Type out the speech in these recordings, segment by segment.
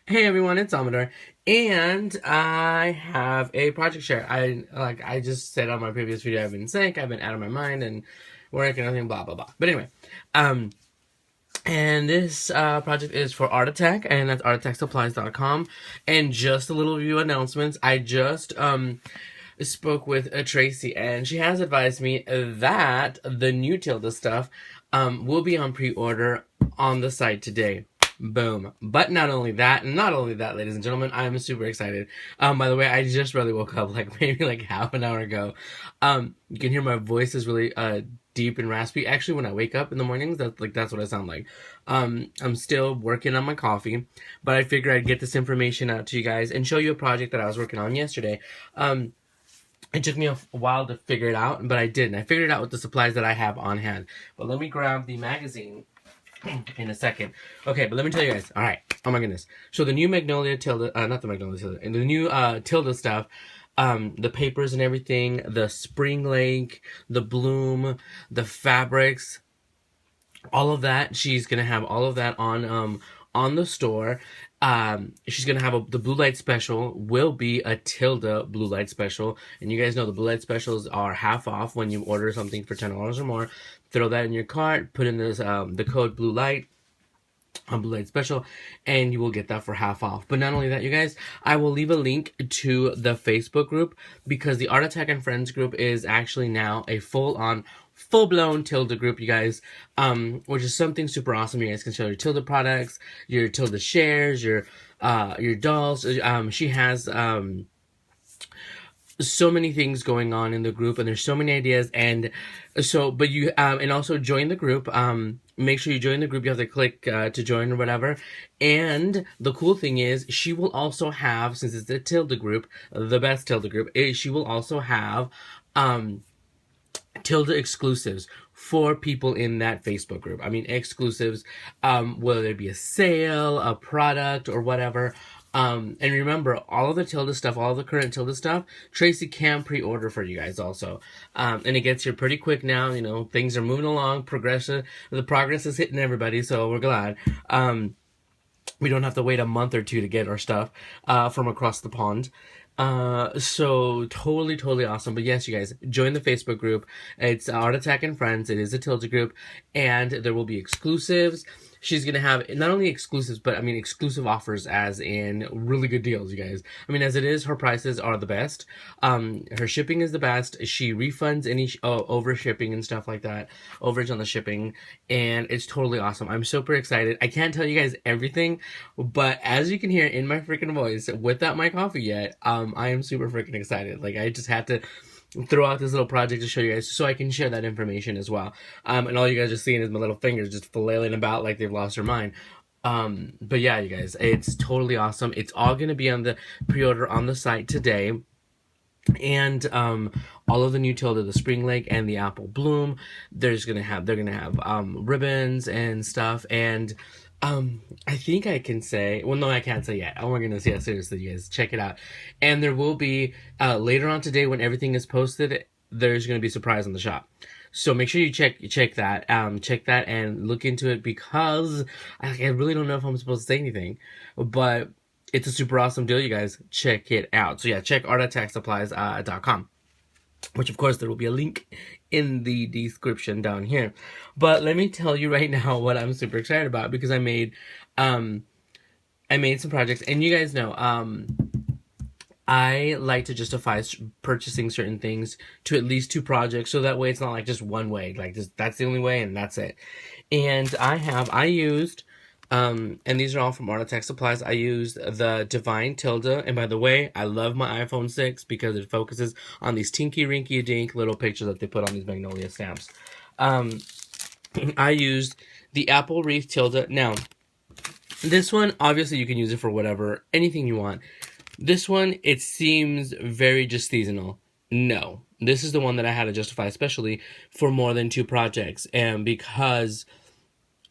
Hey everyone, it's Amador, and I have a project share. I just said on my previous video, I've been sick, I've been out of my mind and work and everything, blah blah blah. But anyway, um, and this project is for ArtAttack, and that's artattacksupplies.com. And just a little few announcements. I just spoke with Tracy, and she has advised me that the new Tilda stuff will be on pre-order on the site today. Boom. But not only that, ladies and gentlemen, I'm super excited. By the way, I just really woke up maybe half an hour ago. You can hear my voice is really deep and raspy. Actually, when I wake up in the mornings, that's what I sound like. I'm still working on my coffee, but I figured I'd get this information out to you guys and show you a project that I was working on yesterday. It took me a while to figure it out, but I did, and I figured it out with the supplies that I have on hand. But let me grab the magazine in a second. Okay, but let me tell you guys. All right. Oh my goodness. So the new Magnolia Tilda, not the Magnolia Tilda, and the new Tilda stuff, the papers and everything, the spring lake, the bloom, the fabrics, all of that. She's gonna have all of that on the store. She's gonna have the blue light special will be a Tilda blue light special, and you guys know the blue light specials are half off when you order something for $10 or more. Throw that in your cart, put in this the code blue light on blue light special, and you will get that for half off. But not only that, you guys, I will leave a link to the Facebook group, because the ArtAttack and Friends group is actually now a full-blown Tilda group, you guys, which is something super awesome. You guys can show your Tilda products, your Tilda shares, your dolls. She has so many things going on in the group, and there's so many ideas, and so, but you, and also join the group. Make sure you join the group. You have to click to join or whatever. And the cool thing is, she will also have, since it's the Tilda group, the best Tilda group, she will also have Tilda exclusives for people in that Facebook group. I mean, exclusives, whether it be a sale, a product, or whatever. And remember, all of the Tilda stuff, all of the current Tilda stuff, Tracy can pre-order for you guys also. And it gets here pretty quick now. You know, things are moving along. The progress is hitting everybody, so we're glad. We don't have to wait a month or two to get our stuff from across the pond. So totally awesome. But yes, you guys, join the Facebook group. It's ArtAttack and Friends. It is a Tilda group, and there will be exclusives. She's gonna have not only exclusives, but I mean exclusive offers, as in really good deals, you guys. I mean, as it is, her prices are the best. Her shipping is the best. She refunds any over shipping and stuff like that, overage on the shipping, and it's totally awesome. I'm super excited. I can't tell you guys everything, but as you can hear in my freaking voice, without my coffee yet, I am super freaking excited. Like, I just had to throw out this little project to show you guys so I can share that information as well. And all you guys are seeing is my little fingers just flailing about like they've lost their mind. But yeah, you guys, it's totally awesome. It's all going to be on the pre-order on the site today. And all of the new Tilda, the Spring Lake and the Apple Bloom, they're gonna have ribbons and stuff. And I think I can say, well, no, I can't say yet. Oh my goodness, yeah, seriously, you guys, check it out. And there will be, later on today, when everything is posted, there's going to be a surprise on the shop. So make sure you check that and look into it, because I really don't know if I'm supposed to say anything, but it's a super awesome deal, you guys. Check it out. So yeah, check artattacksupplies.com. Which, of course, there will be a link in the description down here. But let me tell you right now what I'm super excited about, because I made some projects. And you guys know, I like to justify purchasing certain things to at least 2 projects, so that way it's not like just one way. Like, just that's the only way and that's it. And I used... and these are all from ArtAttack Supplies. I used the Divine Tilda, and by the way, I love my iPhone 6 because it focuses on these tinky rinky dink little pictures that they put on these Magnolia stamps. I used the Apple Wreath Tilda. Now, this one, obviously you can use it for whatever, anything you want. This one, it seems very just seasonal. No, this is the one that I had to justify, especially for more than 2 projects, and because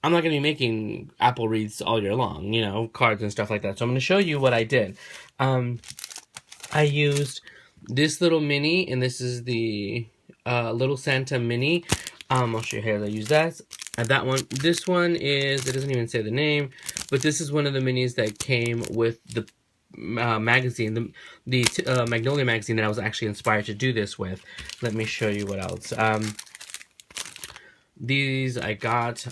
I'm not going to be making apple wreaths all year long, you know, cards and stuff like that. So I'm going to show you what I did. I used this little mini, and this is the Little Santa mini. I'll show you here. I use that. That one. This one is, it doesn't even say the name, but this is one of the minis that came with the magazine, the Magnolia magazine that I was actually inspired to do this with. Let me show you what else. These I got.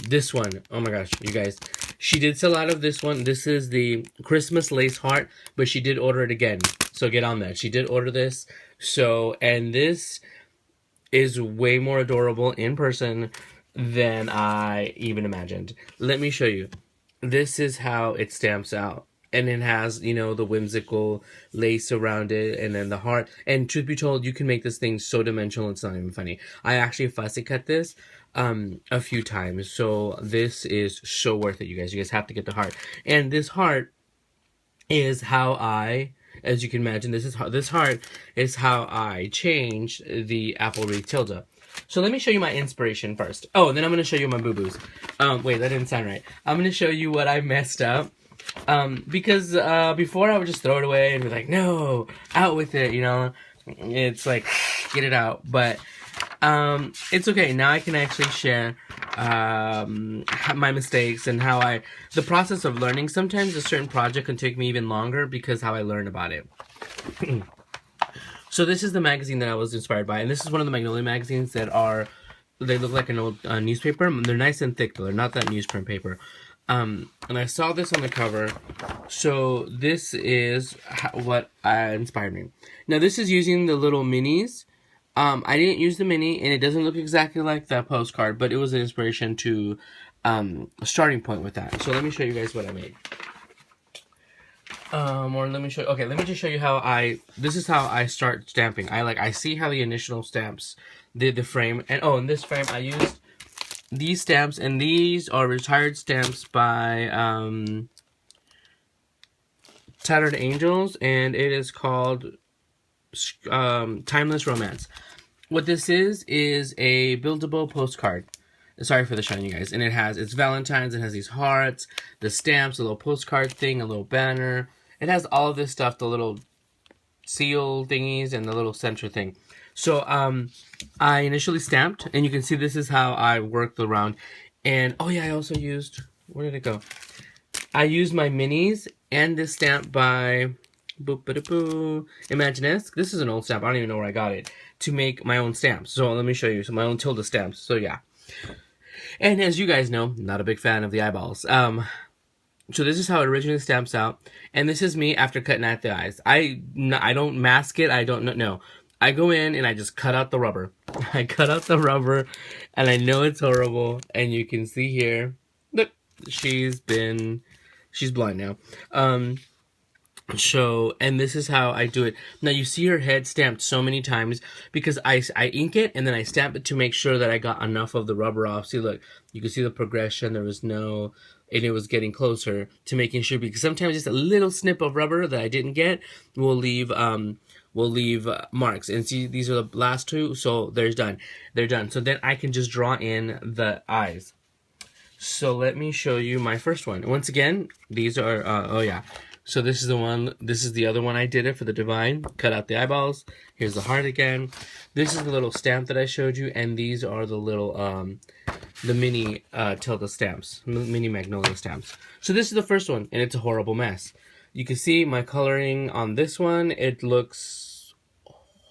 This one, oh my gosh, you guys. She did sell out of this one. This is the Christmas lace heart, but she did order it again. So get on that. She did order this. So, and this is way more adorable in person than I even imagined. Let me show you. This is how it stamps out. And it has, you know, the whimsical lace around it, and then the heart. And truth be told, you can make this thing so dimensional, it's not even funny. I actually fussy cut this a few times, so this is so worth it, you guys. You guys have to get the heart. And this heart is how I, as you can imagine, this heart is how I changed the apple wreath Tilda. So let me show you my inspiration first. Oh, and then I'm going to show you my boo-boos. Wait, that didn't sound right. I'm going to show you what I messed up. Because before I would just throw it away and be like, no, out with it, you know. It's like, get it out. But it's okay. Now I can actually share my mistakes and how the process of learning. Sometimes a certain project can take me even longer because how I learn about it. So this is the magazine that I was inspired by, and this is one of the Magnolia magazines that they look like an old newspaper. They're nice and thick, though. They're not that newsprint paper. And I saw this on the cover, so this is what inspired me. Now, this is using the little minis. I didn't use the mini, and it doesn't look exactly like that postcard, but it was an inspiration to a starting point with that. So let me show you guys what I made. Or let me show. Okay, let me just show you how this is how I start stamping. I see how the initial stamps did the frame, and in this frame I used these stamps, and these are retired stamps by Tattered Angels, and it is called Timeless Romance. What this is a buildable postcard. Sorry for the shine, you guys. And it's Valentine's. It has these hearts, the stamps, a little postcard thing, a little banner. It has all of this stuff, the little seal thingies and the little center thing. So I initially stamped, and you can see this is how I worked around. And oh yeah, I also used, where did it go? I used my minis and this stamp by Imaginesque. This is an old stamp. I don't even know where I got it, to make my own stamps. So let me show you my own Tilda stamps. So yeah. And as you guys know, not a big fan of the eyeballs. So this is how it originally stamps out. And this is me after cutting out the eyes. I don't mask it. I don't know. I go in and I just cut out the rubber. I cut out the rubber, and I know it's horrible. And you can see here, look, she's blind now. And this is how I do it. Now you see her head stamped so many times because I ink it and then I stamp it to make sure that I got enough of the rubber off. See, look, you can see the progression. There was and it was getting closer to making sure, because sometimes just a little snip of rubber that I didn't get will leave marks. And see, these are the last two, so they're done. So then I can just draw in the eyes. So let me show you my first one. Once again, these are oh yeah. So this is the one, this is the other one I did it for the Divine. Cut out the eyeballs. Here's the heart again. This is the little stamp that I showed you, and these are the little, the mini Tilda stamps, mini Magnolia stamps. So this is the first one, and it's a horrible mess. You can see my coloring on this one. It looks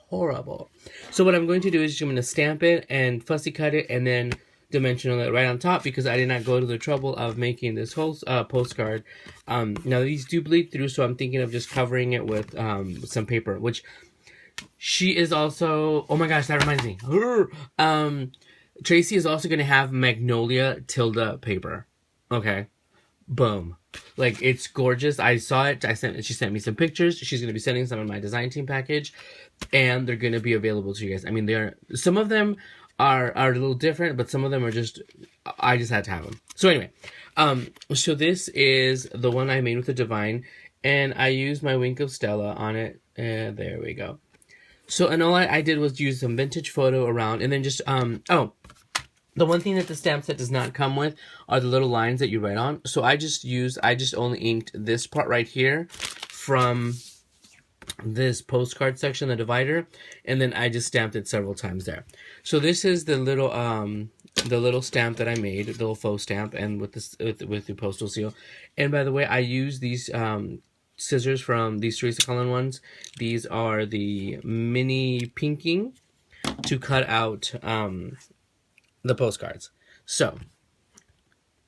horrible. So what I'm going to do is I'm going to stamp it and fussy cut it, and then dimensional it right on top, because I did not go to the trouble of making this whole postcard. Now these do bleed through, so I'm thinking of just covering it with some paper, which she is also, oh my gosh, that reminds me. Tracy is also going to have Magnolia Tilda paper. Okay. Boom. Like, it's gorgeous. I saw it. She sent me some pictures. She's going to be sending some in my design team package, and they're going to be available to you guys. I mean, some of them are a little different, but some of them are just, I just had to have them. So anyway, so this is the one I made with the Divine, and I used my Wink of Stella on it, and there we go. So, and all I did was use some vintage photo around, and then just, the one thing that the stamp set does not come with are the little lines that you write on. So I just only inked this part right here from this postcard section, the divider, and then I just stamped it several times there. So this is the little stamp that I made, the little faux stamp, and with this with the postal seal. And by the way, I use these scissors from these Teresa Cullen ones. These are the mini pinking to cut out the postcards. So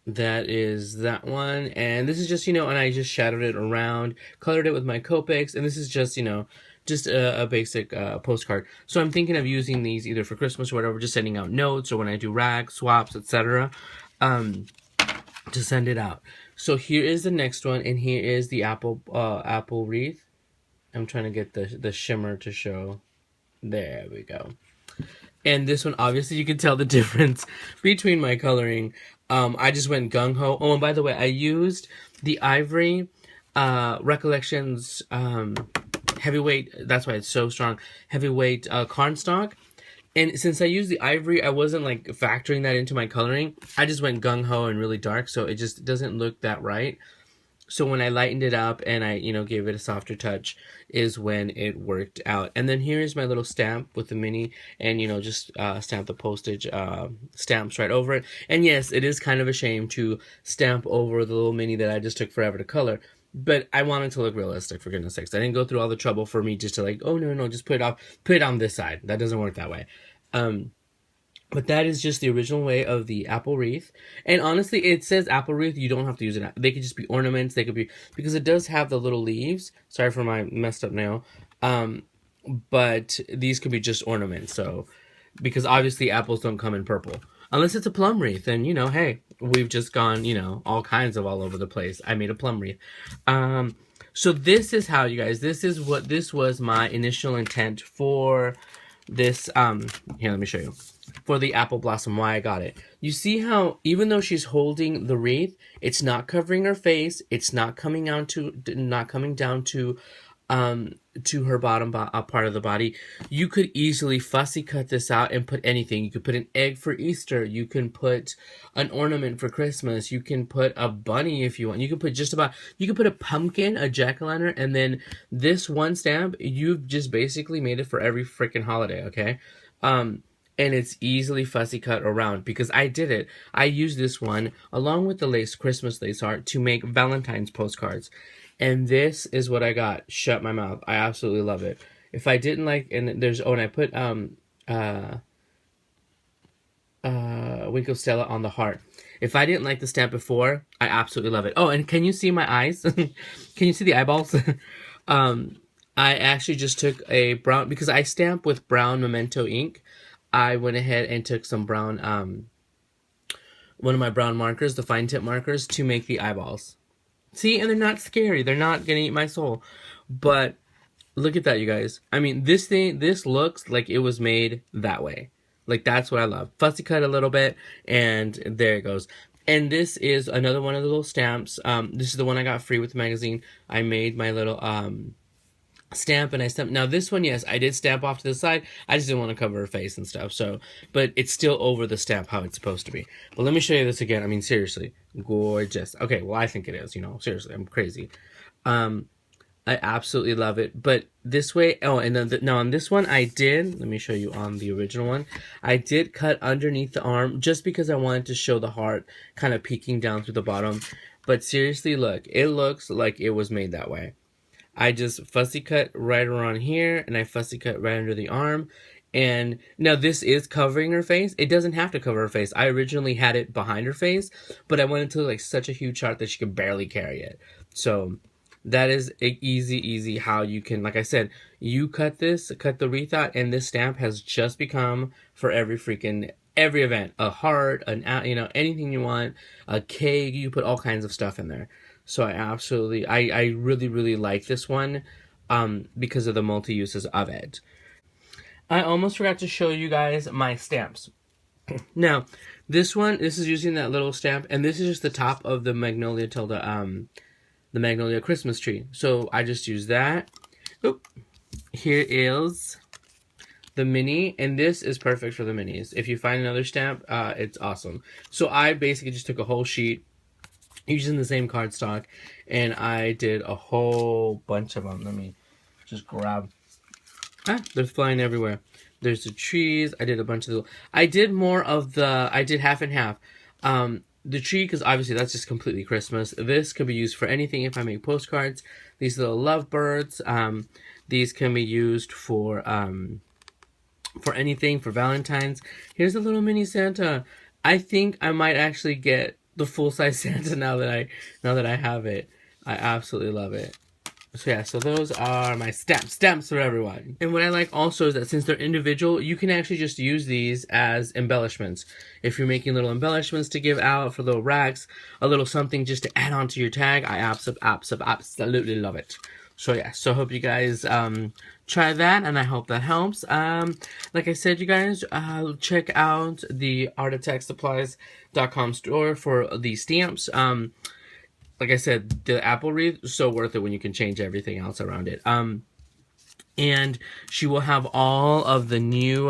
that is that one, and this is just, and I just shadowed it around, colored it with my Copics, and this is just, just a basic postcard. So I'm thinking of using these either for Christmas or whatever, just sending out notes, or when I do rags, swaps, etc., to send it out. So here is the next one, and here is the apple wreath. I'm trying to get the shimmer to show. There we go. And this one, obviously, you can tell the difference between my coloring. I just went gung-ho. Oh, and by the way, I used the Ivory Recollections heavyweight, that's why it's so strong, heavyweight cardstock. And since I used the Ivory, I wasn't like factoring that into my coloring. I just went gung-ho and really dark, so it just doesn't look that right. So when I lightened it up and I, gave it a softer touch is when it worked out. And then here's my little stamp with the mini, and, just stamp the postage stamps right over it. And yes, it is kind of a shame to stamp over the little mini that I just took forever to color. But I wanted to look realistic, for goodness sakes. I didn't go through all the trouble for me just to like, oh, no, just put it on this side. That doesn't work that way. But that is just the original way of the apple wreath. And honestly, it says apple wreath. You don't have to use it. They could just be ornaments. They could be, because it does have the little leaves. Sorry for my messed up nail. But these could be just ornaments. So, because obviously apples don't come in purple. Unless it's a plum wreath. And, hey, we've just gone, all kinds of all over the place. I made a plum wreath. So this is how, you guys, this was my initial intent for this. Here, let me show you. For the apple blossom, why I got it. You see how even though she's holding the wreath, it's not covering her face. It's not coming down to her bottom part of the body. You could easily fussy cut this out and put anything. You could put an egg for Easter. You can put an ornament for Christmas. You can put a bunny if you want. You can put you can put a pumpkin, a jack-o'-lantern, and then this one stamp, you've just basically made it for every freaking holiday, okay? And it's easily fussy cut around because I did it. I used this one along with the Christmas lace art to make Valentine's postcards. And this is what I got. Shut my mouth. I absolutely love it. If I didn't like, and I put Wink of Stella on the heart. If I didn't like the stamp before, I absolutely love it. Oh, and can you see my eyes? Can you see the eyeballs? I actually just took a brown, because I stamp with brown Memento ink. I went ahead and took some brown, one of my brown markers, the fine tip markers, to make the eyeballs. See, and they're not scary. They're not gonna eat my soul. But look at that, you guys. I mean, this looks like it was made that way. Like, that's what I love. Fussy cut a little bit, and there it goes. And this is another one of the little stamps. This is the one I got free with the magazine. I made my little, stamp, and I stamped. Now this one, yes, I did stamp off to the side. I just didn't want to cover her face and stuff. So, but it's still over the stamp how it's supposed to be. But let me show you this again. I mean, seriously, gorgeous. Okay, well, I think it is. Seriously, I'm crazy. I absolutely love it. But this way, oh, and then now on this one, I did. Let me show you on the original one. I did cut underneath the arm just because I wanted to show the heart kind of peeking down through the bottom. But seriously, look, it looks like it was made that way. I just fussy cut right around here, and I fussy cut right under the arm. And now this is covering her face. It doesn't have to cover her face. I originally had it behind her face, but I wanted to look like such a huge heart that she could barely carry it. So that is easy how you can, like I said, you cut the wreath out, and this stamp has just become for every event. A heart, anything you want, a cake, you put all kinds of stuff in there. So I really, really like this one because of the multi-uses of it. I almost forgot to show you guys my stamps. Now, this is using that little stamp, and this is just the top of the Magnolia Tilda, the Magnolia Christmas tree. So I just use that. Oop. Here is the mini, and this is perfect for the minis. If you find another stamp, it's awesome. So I basically just took a whole sheet, using the same cardstock, and I did a whole bunch of them. Let me just grab. Ah, they're flying everywhere. There's the trees. I did a bunch of the... I did more of the... I did half and half. The tree, because obviously that's just completely Christmas. This could be used for anything if I make postcards. These little lovebirds. These can be used for anything, for Valentine's. Here's a little mini Santa. I think I might actually get the full-size Santa now that I have it. I absolutely love it. So yeah, so those are my stamps for everyone. And what I like also is that since they're individual, you can actually just use these as embellishments. If you're making little embellishments to give out for little racks, a little something just to add on to your tag, I absolutely love it. So yeah, so I hope you guys try that, and I hope that helps. Like I said, you guys, check out the ArtAttackSupplies.com store for the stamps. Like I said, the apple wreath is so worth it when you can change everything else around it. And she will have all of the new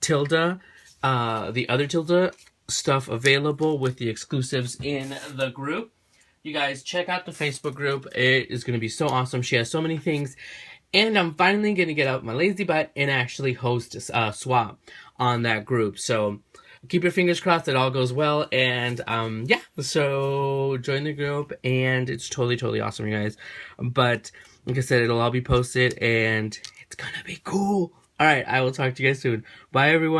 Tilda, the other Tilda stuff available with the exclusives in the group. You guys, check out the Facebook group. It is going to be so awesome. She has so many things. And I'm finally going to get out my lazy butt and actually host a swap on that group. So keep your fingers crossed it all goes well. And yeah, so join the group. And it's totally awesome, you guys. But like I said, it'll all be posted. And it's going to be cool. All right, I will talk to you guys soon. Bye, everyone.